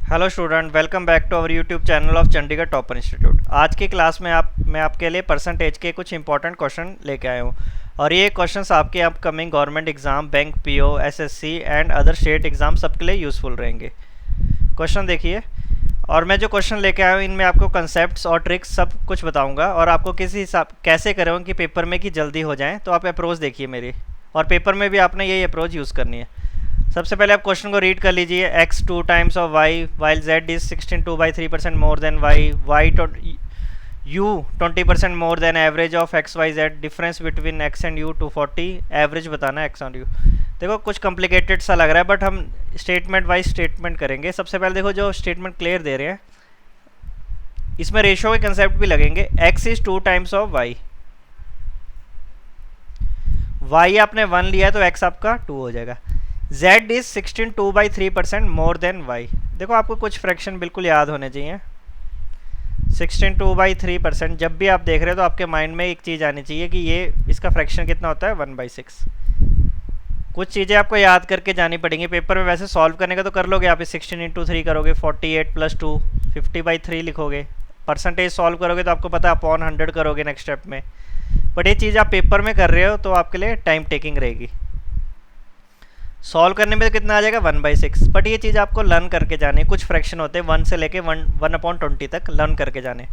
Hello student, welcome back to our YouTube channel of Chandigarh topper institute. आज की class में मैं आपके लिए परसेंटेज के कुछ इंपॉर्टेंट क्वेश्चन लेके आया हूँ और ये क्वेश्चंस आपके upcoming government exam, bank, PO, SSC and other state exam सबके लिए यूज़फुल रहेंगे। क्वेश्चन देखिए, और मैं जो क्वेश्चन लेके आया हूँ इनमें आपको कंसेप्ट्स और ट्रिक्स सब कुछ बताऊँगा और आपको किसी हिसाब कैसे करें कि पेपर में कि जल्दी हो जाए। तो आप अप्रोच देखिए मेरी, और पेपर में भी आपने यही अप्रोच यूज़ करनी है। सबसे पहले आप क्वेश्चन को रीड कर लीजिए। x 2 times of y while z is 16 2/3% more than y u 20% more than average of x y z, difference between x and u 240, average बताना है x और u। देखो कुछ कॉम्प्लिकेटेड सा लग रहा है बट हम स्टेटमेंट वाइज स्टेटमेंट करेंगे। सबसे पहले देखो जो स्टेटमेंट क्लियर दे रहे हैं इसमें रेशो के कंसेप्ट भी लगेंगे। x is 2 times of y, y आपने 1 लिया है तो x आपका 2 हो जाएगा। z is 16 2/3% more than y। देखो आपको कुछ फ्रैक्शन बिल्कुल याद होने चाहिए। 16 2/3% जब भी आप देख रहे हो तो आपके माइंड में एक चीज़ आनी चाहिए कि ये इसका फ्रैक्शन कितना होता है 1/6। कुछ चीज़ें आपको याद करके जानी पड़ेंगी पेपर में। वैसे सॉल्व करने का तो कर लोगे आप, 16 इंटू 3 करोगे 48 + 2 50/3 लिखोगे। परसेंटेज सॉल्व करोगे तो आपको पता है अपॉन 100 करोगे नेक्स्ट स्टेप में। बट ये चीज़ आप पेपर में कर रहे हो तो आपके लिए टाइम टेकिंग रहेगी। सॉल्व करने में तो कितना आ जाएगा 1/6, बट ये चीज़ आपको लर्न करके जाने। कुछ फ्रैक्शन होते हैं 1 से लेके 1/20 तक लर्न करके जाने।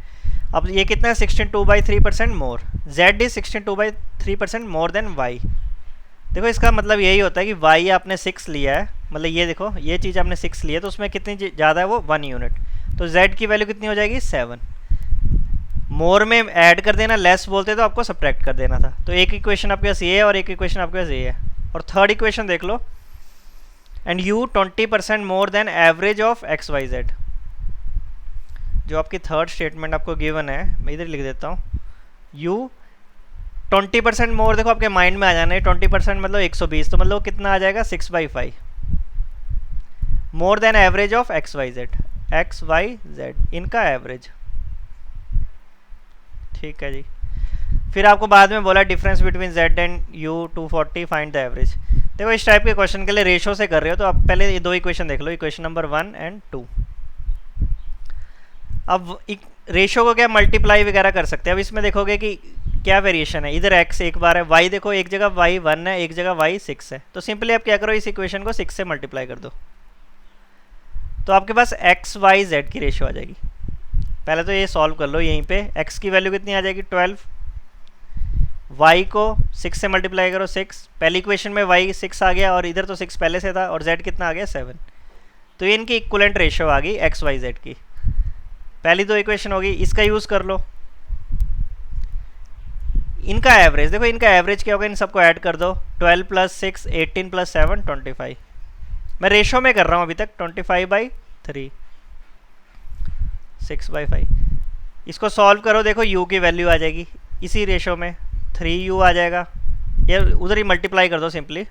अब ये कितना है 16 2/3% मोर, z is 16 2/3% more than y। देखो इसका मतलब यही होता है कि y आपने 6 लिया है, मतलब ये देखो ये चीज़ आपने 6 लिया है तो उसमें कितनी ज़्यादा है वो 1 यूनिट, तो z की वैल्यू कितनी हो जाएगी 7। मोर में ऐड कर देना, लेस बोलते तो आपको सब्ट्रैक्ट कर देना था। तो एक इक्वेशन आपके पास ये है और एक इक्वेशन आपके पास ये है। और थर्ड इक्वेशन देख लो, and u 20% more than average of x Y Z. जो आपकी थर्ड स्टेटमेंट आपको गिवन है, मैं इधर लिख देता हूँ u 20% मोर। देखो आपके माइंड में आ जाना है 20% मतलब 120, तो मतलब कितना आ जाएगा 6/5 more than average of x Y z, इनका एवरेज। ठीक है जी। फिर आपको बाद में बोला difference between z and u 240, find the average. देखो इस टाइप के क्वेश्चन के लिए रेशो से कर रहे हो तो आप पहले ये दो इक्वेशन देख लो, इक्वेशन नंबर 1 एंड 2। अब रेशो को क्या मल्टीप्लाई वगैरह कर सकते हैं। अब इसमें देखोगे कि क्या वेरिएशन है, इधर x एक बार है, y देखो एक जगह y 1 है, एक जगह y 6 है, तो सिंपली आप क्या करो इस इक्वेशन को 6 से मल्टीप्लाई कर दो तो आपके पास x y z की रेशो आ जाएगी। पहले तो ये सॉल्व कर लो, यहीं पे x की वैल्यू कितनी आ जाएगी 12, y को 6 से मल्टीप्लाई करो 6, पहली इक्वेशन में y 6 आ गया और इधर तो 6 पहले से था, और z कितना आ गया 7। तो ये इनकी इक्वलेंट रेशियो आ गई x y z की। पहली दो इक्वेशन होगी, इसका यूज़ कर लो। इनका एवरेज देखो, इनका एवरेज क्या होगा, इन सबको ऐड कर दो। 12 + 6 18 + 7 25। मैं रेशो में कर रहा हूँ अभी तक, 25/3 6/5। इसको सॉल्व करो, देखो u की वैल्यू आ जाएगी इसी रेशो में 3u आ जाएगा, ये उधर ही मल्टीप्लाई कर दो सिंपली।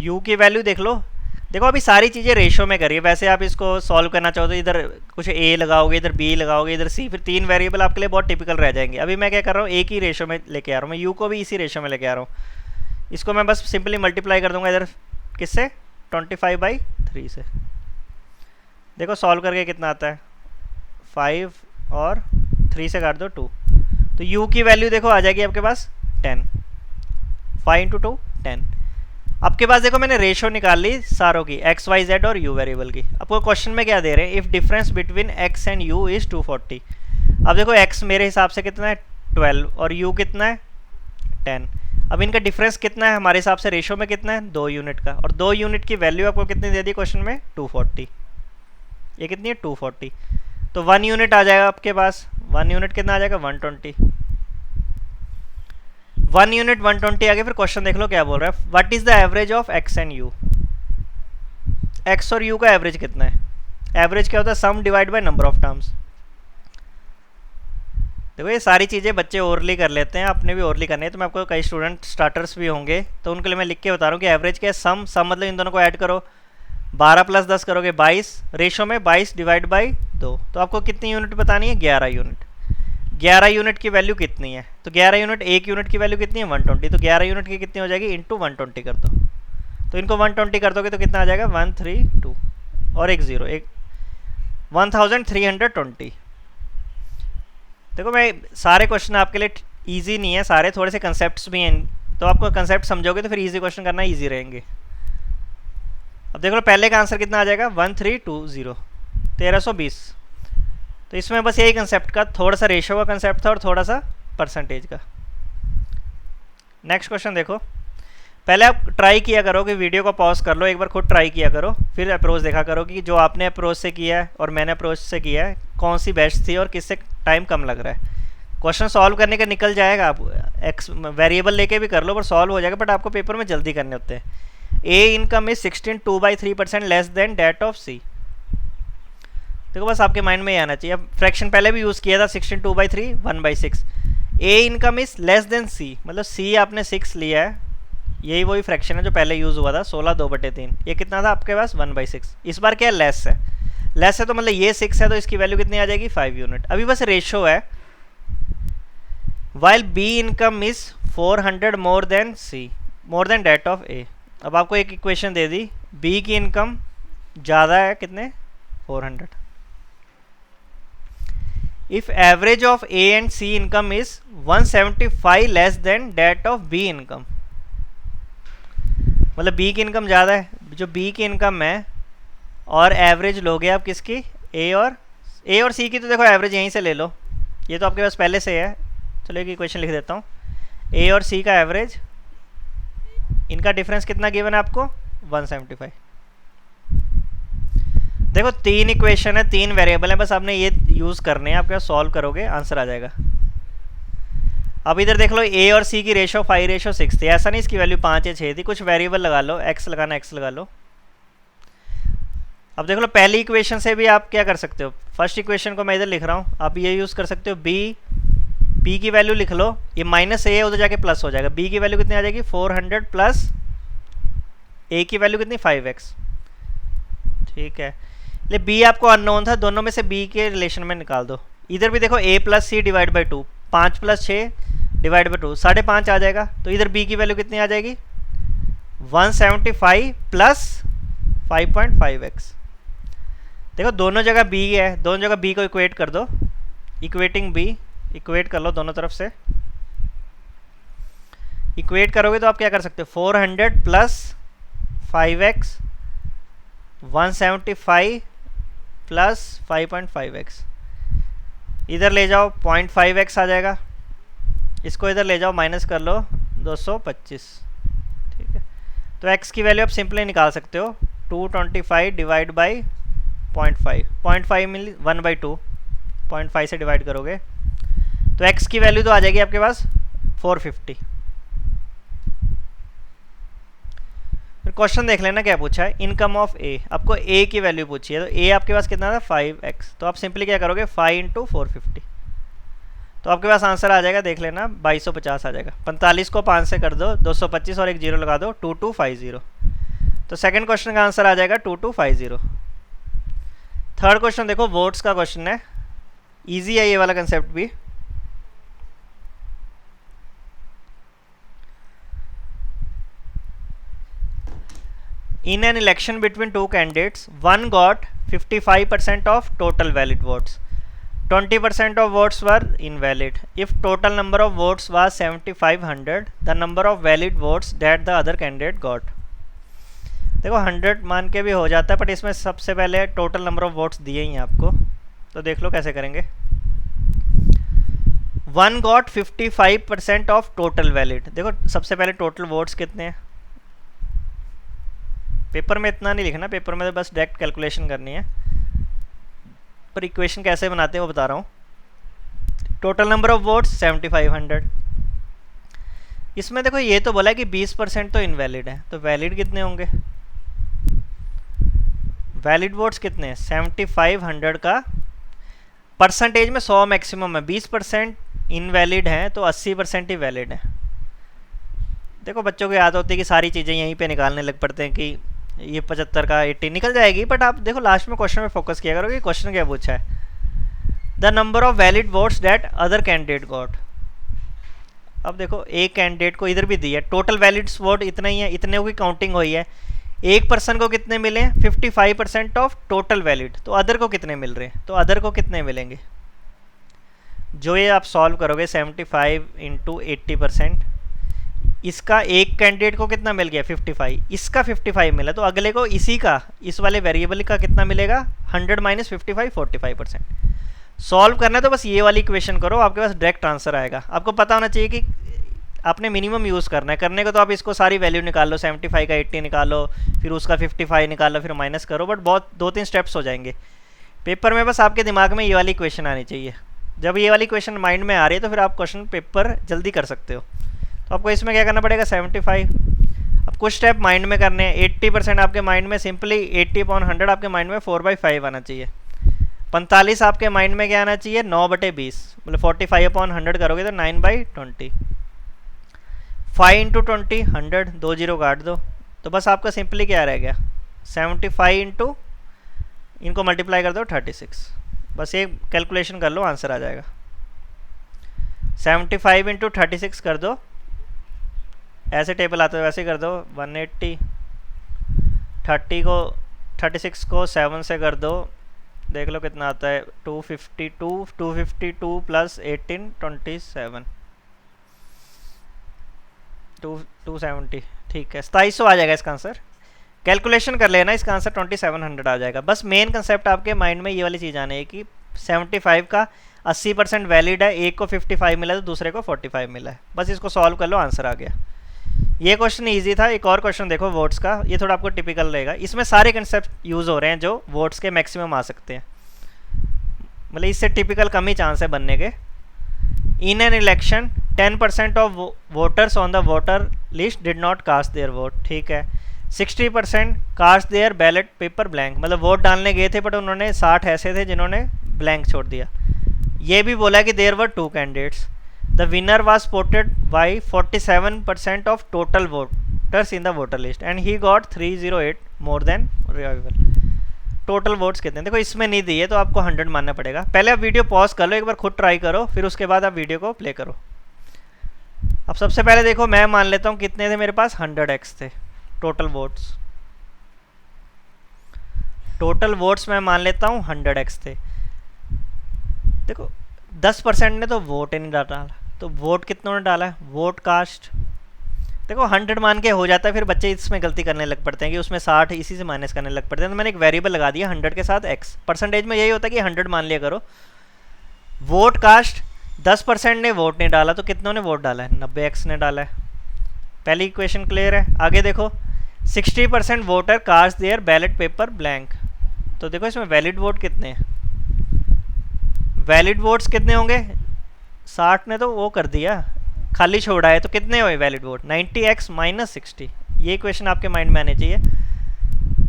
u की वैल्यू देख लो। देखो अभी सारी चीज़ें रेशो में करिए। वैसे आप इसको सॉल्व करना चाहो तो इधर कुछ a लगाओगे, इधर b लगाओगे, इधर c, फिर 3 वेरिएबल आपके लिए बहुत टिपिकल रह जाएंगे। अभी मैं क्या कर रहा हूँ, एक ही रेशो में लेके आ रहा हूँ, मैं u को भी इसी रेशो में लेके आ रहा हूँ। इसको मैं बस सिंपली मल्टीप्लाई कर दूंगा इधर किससे 25/3 से। देखो सॉल्व करके कितना आता है 5 और 3 से काट दो 2, तो u की वैल्यू देखो आ जाएगी आपके पास 10। 5 × 2 10। आपके पास देखो मैंने रेशो निकाल ली सारों की, एक्स वाई जेड और यू वेरिएबल की। आपको क्वेश्चन में क्या दे रहे हैं, if difference between x and you is 240। अब देखो एक्स मेरे हिसाब से कितना है 12 और यू कितना है 10। अब इनका डिफरेंस कितना है हमारे हिसाब से रेशो में कितना है 2 यूनिट का, और 2 यूनिट की वैल्यू आपको कितनी दे दी क्वेश्चन में 240। ये कितनी है 240, तो 1 यूनिट आ जाएगा आपके पास। 1 यूनिट कितना आ जाएगा 120। 1 यूनिट 120 आ गया। फिर क्वेश्चन देख लो क्या बोल रहा है, what is the average of X and U. X और यू का एवरेज कितना है, एवरेज क्या होता है sum divide by number of terms. देखो ये सारी चीज़ें बच्चे ओरली कर लेते हैं, आपने भी ओरली करनी है। तो मैं आपको कई स्टूडेंट स्टार्टर्स भी होंगे तो उनके लिए मैं लिख के बता रहा हूँ कि एवरेज क्या है सम मतलब इन दोनों को ऐड करो, 12 + 10 करोगे 22, रेशो में 22 डिवाइड बाई 2, तो आपको कितनी यूनिट बतानी है 11 यूनिट। 11 यूनिट की वैल्यू कितनी है, तो 11 यूनिट, एक यूनिट की वैल्यू कितनी है 120, तो 11 यूनिट की कितनी हो जाएगी इंटू 120 कर दो। तो इनको 120 कर दोगे तो कितना आ जाएगा 132 और एक 0 एक 1320। देखो मैं सारे क्वेश्चन आपके लिए इजी नहीं है, सारे थोड़े से कंसेप्ट्स भी हैं, तो आपको कंसेप्ट समझोगे तो फिर इजी क्वेश्चन करना इजी रहेंगे। अब देख लो पहले का आंसर कितना आ जाएगा 1320 1320। तो इसमें बस यही कंसेप्ट का थोड़ा सा रेशो का कंसेप्ट था और थोड़ा सा परसेंटेज का। नेक्स्ट क्वेश्चन देखो, पहले आप ट्राई किया करो कि वीडियो को पॉज कर लो, एक बार खुद ट्राई किया करो, फिर अप्रोच देखा करो कि जो आपने अप्रोच से किया है और मैंने अप्रोच से किया है कौन सी बेस्ट थी और किससे टाइम कम लग रहा है। क्वेश्चन सॉल्व करने का निकल जाएगा, आप एक्स वेरिएबल लेके भी कर लो पर सॉल्व हो जाएगा, बट आपको पेपर में जल्दी करने होते हैं। A income is 16.2/3% less than that of C. देखो बस आपके माइंड में ही आना चाहिए। अब फ्रैक्शन पहले भी यूज़ किया था 16/2/3 1/6। ए इनकम इज लेस देन सी, मतलब सी आपने 6 लिया है, यही वही फ्रैक्शन है जो पहले यूज़ हुआ था 16/2/3। ये कितना था आपके पास 1/6। इस बार क्या है लेस है, लेस है तो मतलब ये 6 है तो इसकी वैल्यू कितनी आ जाएगी 5 यूनिट। अभी बस रेशो है। While B income is 400 more than C more than that of A. अब आपको एक इक्वेशन दे दी, बी की इनकम ज़्यादा है कितने 400। If average of A and C income is 175 less than that of B income, मतलब बी की इनकम ज़्यादा है, जो बी की इनकम है और एवरेज लोगे आप किसकी ए और सी की, तो देखो एवरेज यहीं से ले लो, ये तो आपके पास पहले से है। चलो एक इक्वेशन लिख देता हूँ, ए और सी का एवरेज, इनका डिफरेंस कितना गिवन है आपको 175। देखो 3 इक्वेशन है, 3 वेरिएबल है, बस आपने ये यूज़ करने हैं, आपके पास सॉल्व करोगे आंसर आ जाएगा। अब इधर देख लो ए और सी की रेशो 5:6 थी, ऐसा नहीं इसकी वैल्यू 5 या 6 थी, कुछ वेरिएबल लगा लो, एक्स लगाना एक्स लगा लो। अब देख लो पहली इक्वेशन से भी आप क्या कर सकते हो, फर्स्ट इक्वेशन को मैं इधर लिख रहा हूँ, आप ये यूज़ कर सकते हो, बी की वैल्यू लिख लो, ये माइनस ए है उधर जाके प्लस हो जाएगा, बी की वैल्यू कितनी आ जाएगी 400 प्लस ए की वैल्यू कितनी 5x। ठीक है, ले बी आपको अननोन था, दोनों में से बी के रिलेशन में निकाल दो। इधर भी देखो a plus c divide by 2, 5 plus 6 divide by 2 5.5 आ जाएगा, तो इधर b की वैल्यू कितनी आ जाएगी 175 प्लस 5.5x। देखो दोनों जगह b है, दोनों जगह b को इक्वेट कर दो, इक्वेटिंग b इक्वेट कर लो दोनों तरफ से। इक्वेट करोगे तो आप क्या कर सकते हो 400 प्लस 5x 175 प्लस 5.5x, इधर ले जाओ 0.5x आ जाएगा, इसको इधर ले जाओ माइनस कर लो 225। ठीक है, तो x की वैल्यू आप सिंपली निकाल सकते हो 225 डिवाइड बाई 0.5 मिल 1/2, 0.5 से डिवाइड करोगे तो x की वैल्यू तो आ जाएगी आपके पास 450। फिर क्वेश्चन देख लेना क्या पूछा है, इनकम ऑफ ए, आपको a की वैल्यू पूछी है, तो a आपके पास कितना था 5x, तो आप सिंपली क्या करोगे 5 × 450, तो आपके पास आंसर आ जाएगा, देख लेना 2250 आ जाएगा। 45 को 5 से कर दो 225 और एक जीरो लगा दो 2250, तो सेकंड क्वेश्चन का आंसर आ जाएगा 2250। थर्ड क्वेश्चन देखो वोट्स का क्वेश्चन है, इजी है ये वाला कंसेप्ट भी। In an election between two candidates, one got 55% of total valid votes. 20% of votes were invalid. If total number of votes was 7500, the number of valid votes that the other candidate got. देखो 100 मान के भी हो जाता है, but इसमें सबसे पहले टोटल नंबर ऑफ वोट्स दिए ही हैं आपको, तो देख लो कैसे करेंगे। One got 55% of total valid, देखो सबसे पहले टोटल वोट्स कितने हैं, पेपर में इतना नहीं लिखना, पेपर में तो बस डायरेक्ट कैलकुलेशन करनी है, पर इक्वेशन कैसे बनाते हैं वो बता रहा हूँ। टोटल नंबर ऑफ वोट्स 7500, इसमें देखो ये तो बोला है कि 20% तो इनवैलिड है, तो वैलिड कितने होंगे, वैलिड वोट्स कितने हैं 7500 का परसेंटेज में 100 मैक्सिमम है, 20% इनवैलिड हैं तो 80% ही वैलिड है। देखो बच्चों को याद होती है कि सारी चीज़ें यहीं पे निकालने लग पड़ते हैं कि ये 75 का 80 निकल जाएगी, बट आप देखो लास्ट में क्वेश्चन में फोकस किया करो कि क्वेश्चन क्या पूछा है। The number of valid votes that other candidate got, अब देखो एक कैंडिडेट को इधर भी दी है, टोटल वैलिड वोट इतना ही है, इतने की काउंटिंग हुई है। एक पर्सन को कितने मिले हैं? 55% ऑफ टोटल वैलिड। तो अदर को कितने मिल रहे हैं? तो अदर को कितने मिलेंगे? जो ये आप सॉल्व करोगे 75 इंटू 80%, इसका एक कैंडिडेट को कितना मिल गया? 55, इसका 55 मिला, तो अगले को इसी का, इस वाले वेरिएबल का कितना मिलेगा? 100 माइनस 55, 45%। सॉल्व करना है तो बस ये वाली इक्वेशन करो, आपके पास डायरेक्ट आंसर आएगा। आपको पता होना चाहिए कि आपने मिनिमम यूज़ करना है। करने को तो आप इसको सारी वैल्यू निकाल लो, 75 का 80 निकालो, फिर उसका 55 निकालो, फिर माइनस करो, बट बहुत 2-3 स्टेप्स हो जाएंगे। पेपर में बस आपके दिमाग में ये वाली इक्वेशन आनी चाहिए। जब ये वाली इक्वेशन माइंड में आ रही है तो फिर आप क्वेश्चन पेपर जल्दी कर सकते हो। तो आपको इसमें क्या करना पड़ेगा? 75। अब कुछ स्टेप माइंड में करने हैं। 80% आपके माइंड में सिंपली 80/100 आपके माइंड में 4/5 आना चाहिए। 45 आपके माइंड में क्या आना चाहिए? 9/20, मतलब 45/100 करोगे तो 9/20। 5 इंटू 20 100, 2 0 काट दो, तो बस आपका सिंपली क्या रह गया? 75 इंटू, इनको मल्टीप्लाई कर दो 36। बस ये कैलकुलेशन कर लो, आंसर आ जाएगा। 75 इंटू 36 कर दो, ऐसे टेबल आता है वैसे कर दो। 180, 36 को 7 से कर दो, देख लो कितना आता है। 252 प्लस 18 27, 270, ठीक है, 2700 आ जाएगा इसका आंसर। कैलकुलेशन कर लेना, इसका आंसर 2700 आ जाएगा। बस मेन कंसेप्ट आपके माइंड में ये वाली चीज़ आनी है कि 75 का 80% वैलिड है, एक को 55 मिला तो दूसरे को 45 मिला है। बस इसको सॉल्व कर लो, आंसर आ गया। ये क्वेश्चन इजी था। एक और क्वेश्चन देखो वोट्स का, ये थोड़ा आपको टिपिकल रहेगा। इसमें सारे कंसेप्ट यूज़ हो रहे हैं जो वोट्स के मैक्सिमम आ सकते हैं, मतलब इससे टिपिकल कम ही चांस है बनने के। In an election 10% of voters on the voter list did not cast their vote, ठीक है। 60% cast their ballot paper blank, मतलब वोट डालने गए थे बट उन्होंने 60 ऐसे थे जिन्होंने ब्लैंक छोड़ दिया। ये भी बोला कि there were 2 candidates, the winner was supported by 47% of total voters in the voter list and he got 308 more than rival. Total votes कितने? देखो इसमें नहीं दिए तो आपको 100 मानना पड़ेगा। पहले आप वीडियो पॉज कर लो, एक बार खुद ट्राई करो, फिर उसके बाद आप वीडियो को प्ले करो। अब सबसे पहले देखो मैं मान लेता हूँ कितने थे मेरे पास? 100x थे टोटल वोट्स। टोटल वोट्स मैं मान लेता हूँ 100x थे। देखो 10% ने तो वोट ही नहीं डाला, तो वोट कितनों ने डाला है? वोट कास्ट देखो 100 मान के हो जाता है, फिर बच्चे इसमें गलती करने लग पड़ते हैं कि उसमें 60 इसी से माइनस करने लग पड़ते हैं। तो मैंने एक वेरिएबल लगा दिया 100 के साथ x। परसेंटेज में यही होता है कि 100 मान लिया करो। वोट कास्ट 10% ने वोट नहीं डाला, तो कितनों ने वोट डाला है? 90x ने डाला है। पहली इक्वेशन क्लियर है। आगे देखो 60% voter cast their ballot paper blank, तो देखो इसमें वैलिड वोट कितने हैं? वैलिड वोट्स कितने होंगे? 60 ने तो वो कर दिया, खाली छोड़ा है, तो कितने हुए वैलिड वोट? 90x minus 60। ये क्वेश्चन आपके माइंड में आने चाहिए।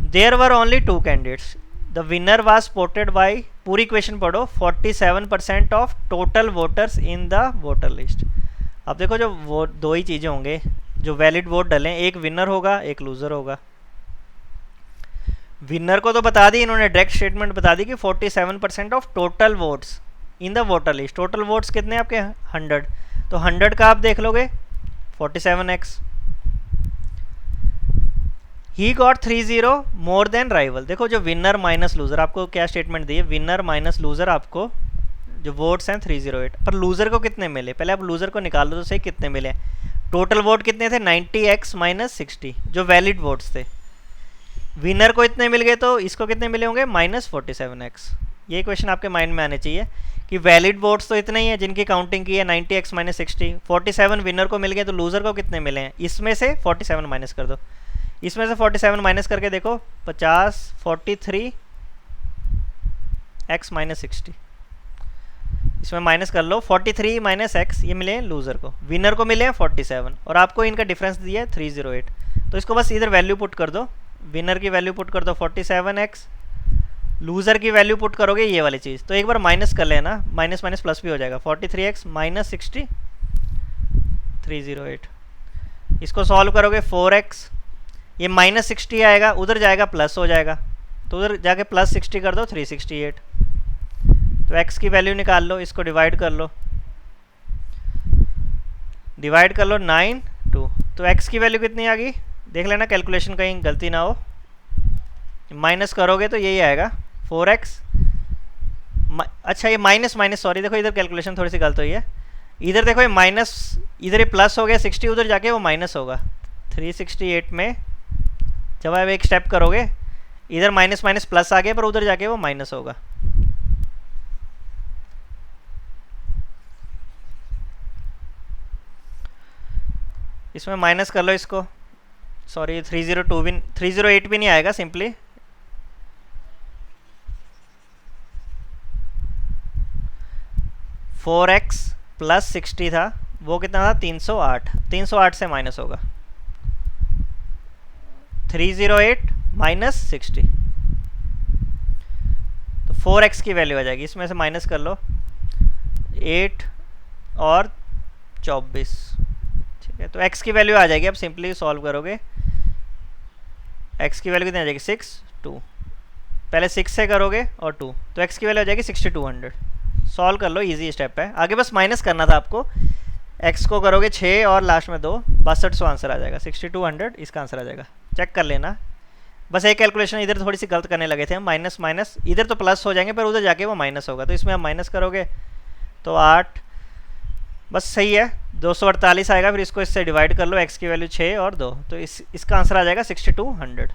There were only 2 candidates, the winner was supported by, पूरी क्वेश्चन पढ़ो, 47% of total voters in the voter list. अब देखो जो वोट, दो ही चीज़ें होंगे जो वैलिड वोट डलें, एक विनर होगा एक लूज़र होगा। विनर को तो बता दी इन्होंने, डायरेक्ट स्टेटमेंट बता दी कि 47% of total votes in the voter list. Total votes कितने आपके? 100, तो 100 का आप देख लोगे 47x। He got 30 more than rival. देखो जो विनर माइनस लूजर, आपको क्या स्टेटमेंट दी है? विनर माइनस लूजर, आपको जो वोट्स हैं 308, पर लूजर को कितने मिले? पहले आप लूजर को निकाल दो तो सही कितने मिले। टोटल वोट कितने थे? 90x माइनस 60 जो वैलिड वोट्स थे। विनर को इतने मिल गए तो इसको कितने मिले होंगे? Minus 47x। ये क्वेश्चन आपके माइंड में आने चाहिए कि वैलिड वोट्स तो इतने ही हैं जिनकी काउंटिंग की है 90x माइनस 60। 47 विनर को मिल गए तो लूजर को कितने मिले हैं? इसमें से 47 माइनस कर दो, इसमें से 47 माइनस करके देखो 50, 43 x माइनस 60, इसमें माइनस कर लो 43 माइनस x, ये मिले हैं लूजर को। विनर को मिले हैं 47 और आपको इनका डिफरेंस दिया है 308, तो इसको बस इधर वैल्यू पुट कर दो। विनर की वैल्यू पुट कर दो 47x, लूज़र की वैल्यू पुट करोगे ये वाली चीज़, तो एक बार माइनस कर लेना, माइनस माइनस प्लस भी हो जाएगा। 43x माइनस 60 308, इसको सॉल्व करोगे 4x, ये माइनस 60 आएगा, उधर जाएगा प्लस हो जाएगा, तो उधर जाके प्लस 60 कर दो 368, तो x की वैल्यू निकाल लो, इसको डिवाइड कर लो। डिवाइड कर लो 9 2, तो x की वैल्यू कितनी आ गई देख लेना, कैलकुलेशन कहीं गलती ना हो। माइनस करोगे तो यही आएगा 4x। अच्छा ये माइनस माइनस, सॉरी देखो इधर कैलकुलेशन थोड़ी सी गलत हुई है। इधर देखो ये माइनस, इधर ये प्लस हो गया 60, उधर जाके वो माइनस होगा 368 में। जब आप एक स्टेप करोगे इधर माइनस माइनस प्लस आ गया, पर उधर जाके वो माइनस होगा। इसमें माइनस कर लो इसको, सॉरी 302 भी 308 भी नहीं आएगा सिंपली। फोर एक्स प्लस 60 था, वो कितना था 308, 308 से माइनस होगा 308 माइनस 60, तो 4x की वैल्यू आ जाएगी। इसमें से माइनस कर लो 8 और 24, ठीक है। तो x की वैल्यू आ जाएगी, अब सिंपली सॉल्व करोगे x की वैल्यू कितनी आ जाएगी 6 2, पहले 6 से करोगे और 2, तो x की वैल्यू आ जाएगी 6200। सॉल्व कर लो, इजी स्टेप है। आगे बस माइनस करना था आपको, x को करोगे 6 और लास्ट में 2, 6200 आंसर आ जाएगा, 6200 इसका आंसर आ जाएगा। चेक कर लेना, बस एक कैलकुलेशन इधर थोड़ी सी गलत करने लगे थे हम, माइनस माइनस इधर तो प्लस हो जाएंगे पर उधर जाके वो माइनस होगा, तो इसमें आप माइनस करोगे तो 8, बस सही है 248 आएगा। फिर इसको इससे डिवाइड कर लो, x की वैल्यू 6 और 2, तो इसका आंसर आ जाएगा 6200।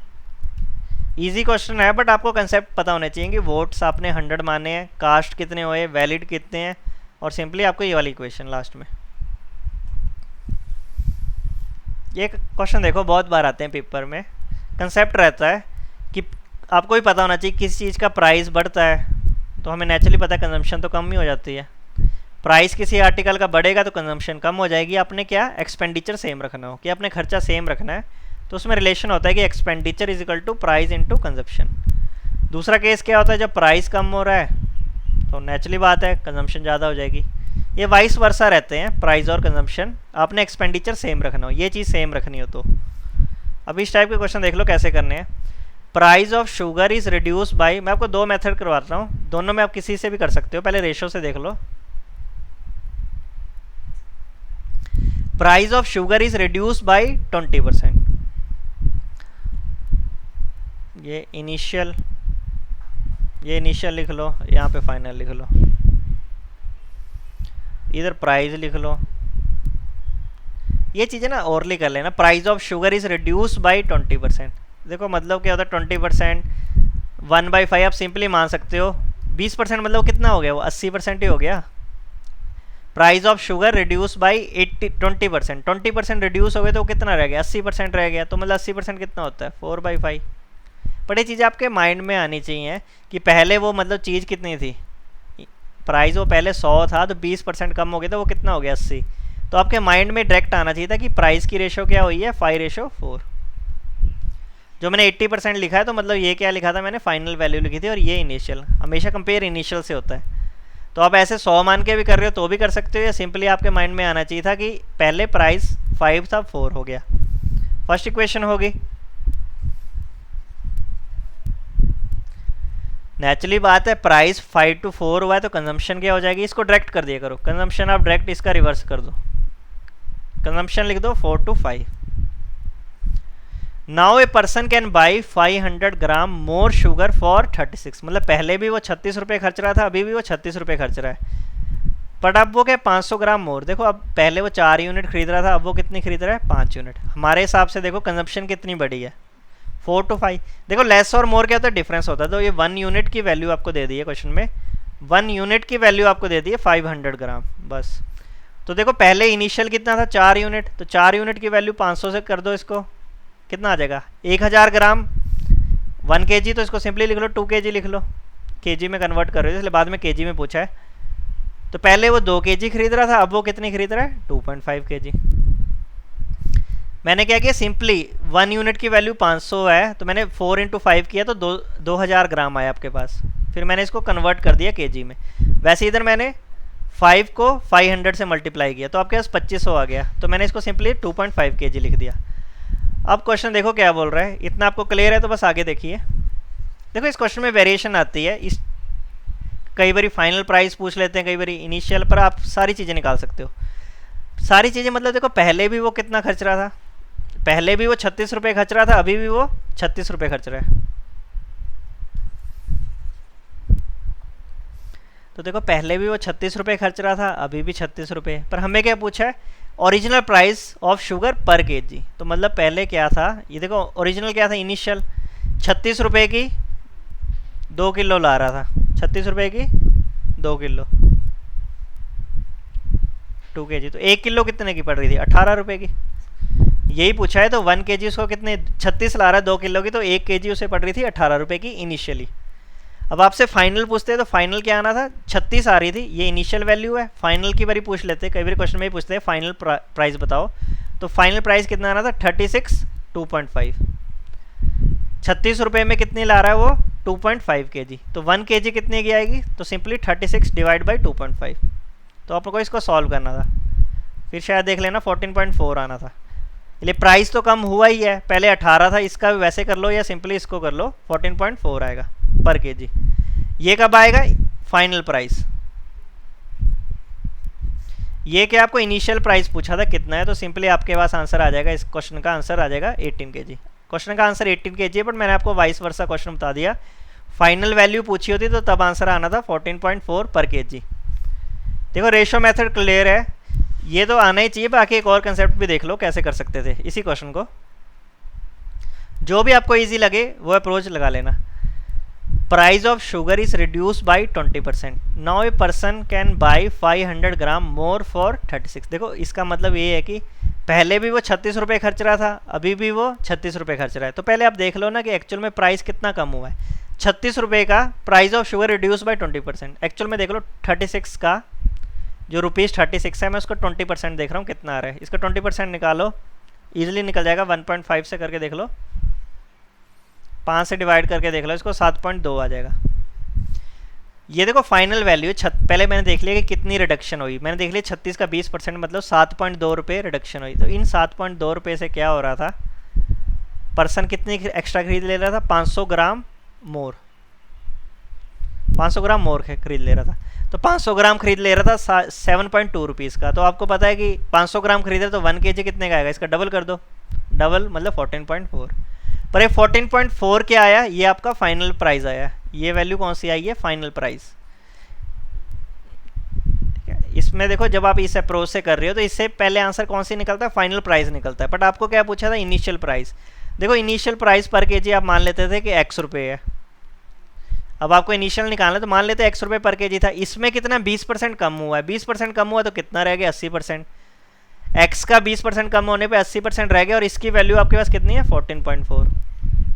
इजी क्वेश्चन है, बट आपको कंसेप्ट पता होने चाहिए कि वोट्स आपने 100 माने हैं, कास्ट कितने हुए, वैलिड कितने हैं, और सिंपली आपको ये वाली इक्वेशन लास्ट में। ये क्वेश्चन देखो बहुत बार आते हैं पेपर में। कंसेप्ट रहता है कि आपको भी पता होना चाहिए किसी चीज़ का प्राइस बढ़ता है तो हमें नेचुरली पता है कंजम्पशन तो कम ही हो जाती है। प्राइस किसी आर्टिकल का बढ़ेगा तो कंजम्पशन कम हो जाएगी। आपने क्या एक्सपेंडिचर सेम रखना हो, कि आपने खर्चा सेम रखना है, तो उसमें रिलेशन होता है कि expenditure is equal to price into consumption. दूसरा केस क्या होता है, जब प्राइस कम हो रहा है तो नेचुरली बात है कंजम्पशन ज़्यादा हो जाएगी। ये वाइस वर्सा रहते हैं, प्राइस और कंजम्पशन। आपने एक्सपेंडिचर सेम रखना हो, ये चीज़ सेम रखनी हो तो। अब इस टाइप के क्वेश्चन देख लो कैसे करने हैं। Price of sugar is reduce by, मैं आपको दो मेथड करवाता हूँ, दोनों में आप किसी से भी कर सकते हो। पहले रेशो से देख लो। Price of sugar is reduce by 20%, ये इनिशियल लिख लो, यहाँ पे फाइनल लिख लो, इधर प्राइस लिख लो। ये चीज़ें ना ओरली कर लेना। Price of sugar is reduce by 20%, देखो मतलब क्या होता है 20%, 1/5 आप सिंपली मान सकते हो। 20% मतलब कितना हो गया, वो 80% ही हो गया। Price of sugar reduce by 20%, 20% reduce हो गए तो कितना रह गया, 80% रह गया। तो मतलब 80% कितना होता है 4/5। बट ये चीज़ें आपके माइंड में आनी चाहिए कि पहले वो मतलब चीज़ कितनी थी, प्राइस वो पहले 100 था तो 20% कम हो गया तो वो कितना हो गया 80। तो आपके माइंड में डायरेक्ट आना चाहिए था कि प्राइस की रेशो क्या हुई है 5:4। जो मैंने 80% लिखा है तो मतलब ये क्या लिखा था मैंने, फाइनल वैल्यू लिखी थी, और ये इनिशियल। हमेशा कंपेयर इनिशियल से होता है। तो आप ऐसे 100 मान के भी कर रहे हो तो भी कर सकते हो, या सिंपली आपके माइंड में आना चाहिए था कि पहले प्राइस 5 था 4 हो गया। फर्स्ट इक्वेशन होगी। नेचुरली बात है प्राइस 5 to 4 हुआ है तो कंजम्पशन क्या हो जाएगी, इसको डायरेक्ट कर दिया करो। कंजम्पशन आप डायरेक्ट इसका रिवर्स कर दो, कंजम्पशन लिख दो 4 to 5। Now a person can buy 500 gram more sugar for 36, मतलब पहले भी वो 36 रुपये खर्च रहा था, अभी भी वो 36 रुपये खर्च रहा है, बट अब वो क्या 500 ग्राम मोर। देखो अब पहले वो 4 यूनिट खरीद रहा था, अब वो कितनी खरीद रहा है 5 यूनिट। हमारे हिसाब से देखो कंजम्पशन कितनी बढ़ी है 4 to 5। देखो लेस और मोर क्या होता है, डिफरेंस होता है। तो ये 1 यूनिट की वैल्यू आपको दे दी है क्वेश्चन में, 1 यूनिट की वैल्यू आपको दे दी है 500 ग्राम बस। तो देखो पहले इनिशियल कितना था 4 यूनिट, तो 4 यूनिट की वैल्यू 500 से कर दो, इसको कितना आ जाएगा 1000 ग्राम। 1 kg तो इसको सिंपली लिख लो 2 kg लिख लो, kg में कन्वर्ट कर रहे हो इसलिए बाद में kg में पूछा है। तो पहले वो 2 kg खरीद रहा था, अब वो कितनी खरीद रहा है 2.5 kg। मैंने क्या किया, सिंपली 1 यूनिट की वैल्यू 500 है तो मैंने 4 × 5 किया तो 2000 ग्राम आया आपके पास। फिर मैंने इसको कन्वर्ट कर दिया kg में। वैसे इधर मैंने 5 को 500 से मल्टीप्लाई किया तो आपके पास 2500 आ गया, तो मैंने इसको सिंपली 2.5 kg लिख दिया। अब क्वेश्चन देखो क्या बोल रहा है, इतना आपको क्लियर है तो बस आगे देखिए। देखो इस क्वेश्चन में वेरिएशन आती है, इस कई बार फाइनल प्राइस पूछ लेते हैं, कई बार इनिशियल, पर आप सारी चीज़ें निकाल सकते हो। सारी चीज़ें मतलब देखो पहले भी वो कितना खर्च रहा था, पहले भी वो 36 रुपये खर्च रहा था, अभी भी वो 36 रुपये खर्च रहा है। तो देखो पहले भी वो 36 रुपये खर्च रहा था, अभी भी 36 रुपये। पर हमें क्या पूछा है, ओरिजिनल प्राइस ऑफ शुगर पर केजी। तो मतलब पहले क्या था, ये देखो ओरिजिनल क्या था, इनिशियल 36 रुपये की 2 किलो ला रहा था, 36 रुपये की 2 किलो 2 केजी, तो 1 किलो कितने की पड़ रही थी, 18 रुपये की। यही पूछा है, तो 1 केजी उसको कितने, 36 ला रहा है 2 किलो की, तो 1 केजी उसे पड़ रही थी 18 रुपये की इनिशियली। अब आपसे फाइनल पूछते हैं, तो फाइनल क्या आना था, 36 आ रही थी, ये इनिशियल वैल्यू है। फाइनल की बारी पूछ लेते हैं, कई बार क्वेश्चन में ही पूछते हैं फाइनल प्राइस बताओ, तो फाइनल प्राइस कितना आना था 36 2.5। 36 रुपये में कितनी ला रहा है वो, 2.5 केजी। तो 1 केजी कितने की आएगी, तो सिंपली 36 डिवाइड बाई 2.5। तो आपको इसको सॉल्व करना था, फिर शायद देख लेना 14.4 आना था। इसलिए प्राइस तो कम हुआ ही है, पहले 18 था, इसका भी वैसे कर लो या सिंपली इसको कर लो, 14.4 आएगा पर केजी। ये कब आएगा, फाइनल प्राइस। ये क्या आपको इनिशियल प्राइस पूछा था कितना है, तो सिंपली आपके पास आंसर आ जाएगा, इस क्वेश्चन का आंसर आ जाएगा 18 केजी। क्वेश्चन का आंसर 18 केजी है, बट मैंने आपको वाइस वर्सा क्वेश्चन बता दिया। फाइनल वैल्यू पूछी होती तो तब आंसर आना था 14.4 पर केजी। देखो रेशो मेथड क्लियर है, ये तो आना ही चाहिए। बाकी एक और कंसेप्ट भी देख लो कैसे कर सकते थे इसी क्वेश्चन को, जो भी आपको इजी लगे वो अप्रोच लगा लेना। Price of sugar is reduce by 20%, now a person can buy 500 gram more for 36। देखो इसका मतलब ये है कि पहले भी वो 36 रुपये खर्च रहा था, अभी भी वो 36 रुपये खर्च रहा है। तो पहले आप देख लो ना कि एक्चुअल में प्राइस कितना कम हुआ है। 36 रुपये का price of sugar reduce by 20%, actual में देख लो 36 का जो ₹36 है, मैं उसको 20% देख रहा हूँ कितना आ रहा है, इसका 20% निकालो, ईजिली निकल जाएगा। 1.5 से करके देख लो, 5 से डिवाइड करके देख लो इसको, 7.2 आ जाएगा। ये देखो फाइनल वैल्यू, पहले मैंने देख लिया कि कितनी रिडक्शन हुई, मैंने देख लिया 36 का 20% मतलब 7.2 रुपये रिडक्शन हुई। तो इन 7.2 रुपये से क्या हो रहा था, पर्सन कितनी एक्स्ट्रा खरीद ले रहा था, 500 ग्राम मोर, 500 ग्राम मोर खरीद ले रहा था। तो 500 ग्राम खरीद ले रहा था 7.2 रुपीज़ का। तो आपको पता है कि 500 ग्राम खरीद रहे तो 1 केजी कितने का आएगा, इसका डबल कर दो, डबल मतलब 14.4। पर ये 14.4 क्या आया, ये आपका फाइनल प्राइस आया। ये वैल्यू कौन सी आई है, फाइनल प्राइस। ठीक है, इसमें देखो जब आप इस अप्रोच से कर रहे हो तो इससे पहले आंसर कौन सी निकलता है, फाइनल प्राइस निकलता है। बट आपको क्या पूछा था, इनिशियल प्राइस। देखो इनिशियल प्राइस पर केजी आप मान लेते थे कि x रुपये है। अब आपको इनिशियल निकालना है तो मान लेते x रुपये पर केजी था, इसमें कितना 20% कम हुआ है। 20% कम हुआ तो कितना रह गया, 80%। x का 20% कम होने पे 80% रह गया, और इसकी वैल्यू आपके पास कितनी है, 14.4।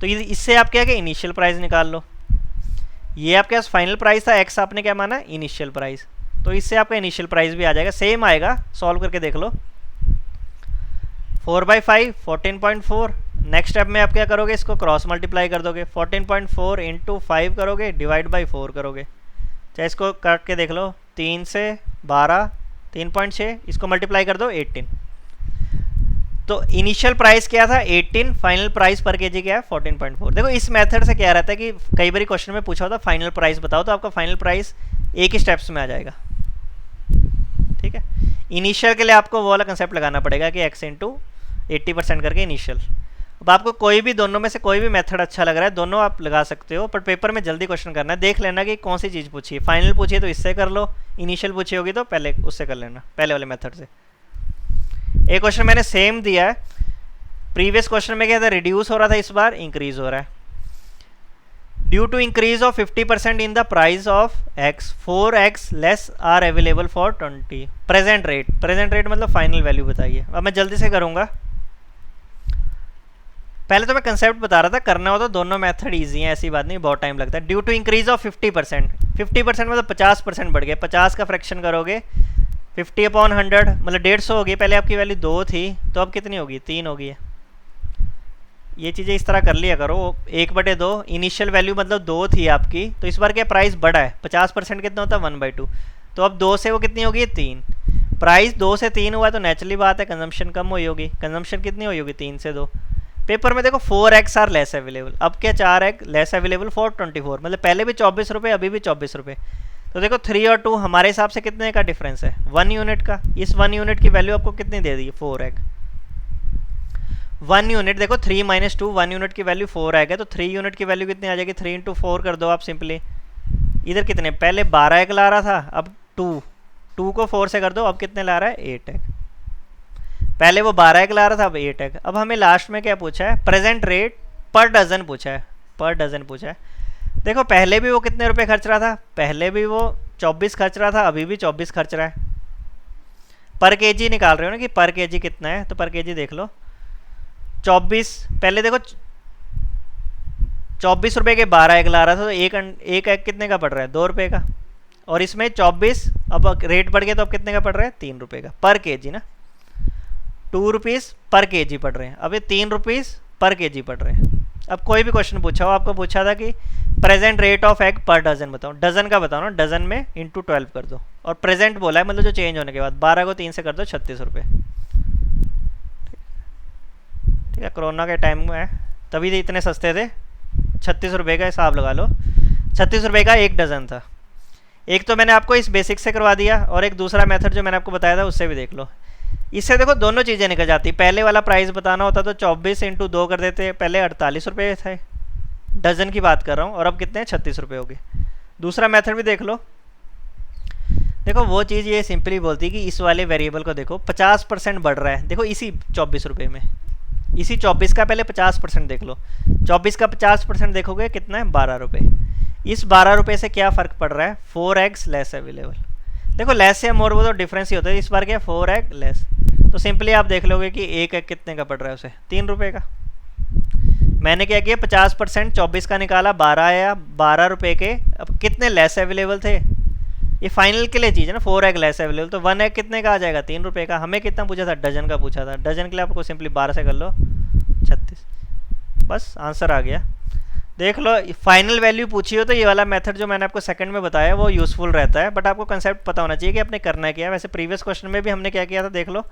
तो इससे आप क्या कि इनिशियल प्राइस निकाल लो। ये आपके पास फाइनल प्राइस था, x आपने क्या माना, इनिशियल प्राइस। तो इससे आपका इनिशियल प्राइस भी आ जाएगा, सेम आएगा। सॉल्व करके देख लो, 4/5 14.4। नेक्स्ट स्टेप में आप क्या करोगे, इसको क्रॉस मल्टीप्लाई कर दोगे, 14.4 इंटू 5 करोगे, डिवाइड बाई 4 करोगे। चाहे इसको काट के देख लो, 3 से 12 3.6, इसको मल्टीप्लाई कर दो 18। तो इनिशियल प्राइस क्या था 18, फाइनल प्राइस पर केजी क्या है 14.4। देखो इस मेथड से क्या रहता है कि कई बार क्वेश्चन में पूछा होता फाइनल प्राइस बताओ, तो आपका फाइनल प्राइस एक ही स्टेप्स में आ जाएगा। ठीक है, इनिशियल के लिए आपको वो वाला कंसेप्ट लगाना पड़ेगा कि x इंटू 80% करके इनिशियल। अब आपको कोई भी दोनों में से कोई भी मेथड अच्छा लग रहा है, दोनों आप लगा सकते हो, पर पेपर में जल्दी क्वेश्चन करना है, देख लेना कि कौन सी चीज़ पूछी है। फाइनल पूछी है तो इससे कर लो, इनिशियल पूछी होगी तो पहले उससे कर लेना, पहले वाले मेथड से। एक क्वेश्चन मैंने सेम दिया है, प्रीवियस क्वेश्चन में क्या था, रिड्यूस हो रहा था, इस बार इंक्रीज हो रहा है। Due to increase of 50% in the price of x, 4x less are available for 20। Present rate, present rate मतलब फाइनल वैल्यू बताइए। अब मैं जल्दी से करूंगा, पहले तो मैं कंसेप्ट बता रहा था, करना हो तो दोनों मेथड ईजी हैं, ऐसी बात नहीं, बहुत टाइम लगता है। ड्यू टू इंक्रीज ऑफ 50%, 50% मतलब 50% बढ़ गया, 50 का फ्रैक्शन करोगे 50/100 मतलब 150 होगी। पहले आपकी वैल्यू 2 थी तो अब कितनी होगी, 3 होगी है। ये चीज़ें इस तरह कर लिया करो, 1/2, इनिशियल वैल्यू मतलब 2 थी आपकी, तो इस बार क्या प्राइस बढ़ा है, 50% कितना होता है 1/2, तो अब 2 से वो कितनी होगी 3। प्राइस 2 से 3 हुआ तो नेचुरली बात है कंजम्पशन कम हुई होगी, कंजम्पशन कितनी हुई होगी 3 से 2। पेपर में देखो 4x आर लेस अवेलेबल, अब क्या 4x लेस अवेलेबल फॉर 24, मतलब पहले भी 24 रुपये अभी भी 24 रुपये। तो देखो 3 और 2 हमारे हिसाब से कितने का डिफरेंस है, 1 यूनिट का। इस 1 यूनिट की वैल्यू आपको कितनी दे दी, 4 एग। 1 यूनिट देखो 3 माइनस 2, 1 यूनिट की वैल्यू 4 एग है, तो 3 यूनिट की वैल्यू कितनी आ जाएगी, 3 इंटू 4 कर दो आप सिंपली। इधर कितने, पहले 12 एग ला रहा था, अब 2 को 4 से कर दो, अब कितने ला रहा है, 8 एग। पहले वो 12 एग ला रहा था, अब 8 एग। अब हमें लास्ट में क्या पूछा है, प्रेजेंट रेट पर डजन पूछा है, पर डजन पूछा है। देखो पहले भी वो कितने रुपए खर्च रहा था, पहले भी वो 24 खर्च रहा था, अभी भी 24 खर्च रहा है। पर केजी निकाल रहे हो ना कि पर केजी कितना है, तो पर केजी देख लो 24, पहले देखो 24 रुपये के 12 एग ला रहा था, तो एक एग कितने का पड़ रहा है, 2 रुपये का। और इसमें 24, अब रेट बढ़ गया तो अब कितने का पड़ रहा है, 3 रुपये का पर केजी ना, 2 रुपीज़ पर केजी पड़ रहे हैं, अब ये 3 रुपीज़ पर केजी पड़ रहे हैं। अब कोई भी क्वेश्चन पूछा हो, आपको पूछा था कि present rate of egg per dozen बताओ, डजन का बताओ ना, डजन में इंटू 12 कर दो, और प्रेजेंट बोला है मतलब जो चेंज होने के बाद, 12 को 3 से कर दो 36 रुपये। ठीक है, कोरोना के टाइम में है तभी तो इतने सस्ते थे, 36 रुपये का हिसाब लगा लो, 36 रुपये का एक डज़न था। एक तो मैंने आपको इस बेसिक से करवा दिया, और एक दूसरा मेथड जो मैंने आपको बताया था उससे भी देख लो। इससे देखो दोनों चीज़ें निकल जाती। पहले वाला प्राइस बताना होता तो 24 इंटू 2 कर देते, पहले 48 रुपये थे, डज़न की बात कर रहा हूँ, और अब कितने 36 रुपये हो गए। दूसरा मेथड भी देख लो, देखो वो चीज़ ये सिंपली बोलती है कि इस वाले वेरिएबल को देखो 50% बढ़ रहा है, देखो इसी 24 रुपये में, इसी 24 का पहले 50% देख लो, 24 का 50% देखोगे कितना है, 12 रुपये। इस 12 रुपये से क्या फ़र्क पड़ रहा है, 4 एग्स लेस अवेलेबल। देखो लेस या मोर वो तो डिफरेंस ही होता है, इस बार क्या 4 एग लेस, तो सिंपली आप देख लोगे कि एक एग कितने का पड़ रहा है उसे, 3 रुपये का। मैंने क्या किया, 50% 24 का निकाला, 12 आया, 12 रुपये के। अब कितने लेस अवेलेबल थे, ये फाइनल के लिए चीज़ है ना, 4 एग लेस अवेलेबल, तो 1 एग कितने का आ जाएगा, 3 रुपये का। हमें कितना पूछा था, डजन का पूछा था, डजन के लिए आपको सिंपली 12 से कर लो 36, बस आंसर आ गया। देख लो फाइनल वैल्यू पूछी हो तो ये वाला मेथड जो मैंने आपको सेकंड में बताया वो यूज़फुल रहता है, बट आपको कंसेप्ट पता होना चाहिए कि आपने करना है क्या है। वैसे प्रीवियस क्वेश्चन में भी हमने क्या किया था, देख लो,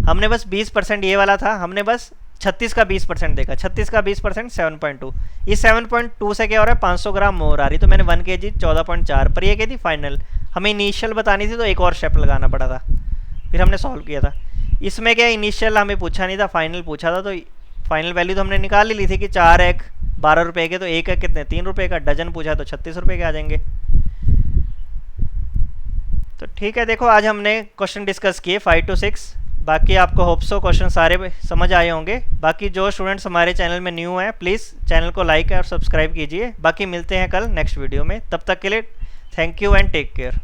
हमने बस 20% ये वाला था, हमने बस 36 का 20% देखा, 36 का 20% 7.2, इस 7.2 से क्या हो रहा है, 500 ग्राम मोर आ रही, तो मैंने 1 kg 14.4 पर, ये क्या थी फाइनल। हमें इनिशियल बतानी थी तो एक और स्टेप लगाना पड़ा था, फिर हमने सॉल्व किया था। इसमें क्या इनिशियल हमें पूछा नहीं था, फाइनल पूछा था, तो फाइनल वैल्यू तो हमने निकाल ही ली थी कि 4 एग 12 रुपये के, तो एक एग कितने, 3 रुपये का, डजन पूछा तो 36 रुपये के आ जाएंगे। तो ठीक है, देखो आज हमने क्वेश्चन डिस्कस किए 5 to 6, बाकी आपको होप्सो क्वेश्चन सारे समझ आए होंगे। बाकी जो स्टूडेंट्स हमारे चैनल में न्यू हैं प्लीज़ चैनल को लाइक और सब्सक्राइब कीजिए। बाकी मिलते हैं कल नेक्स्ट वीडियो में, तब तक के लिए thank you and take care.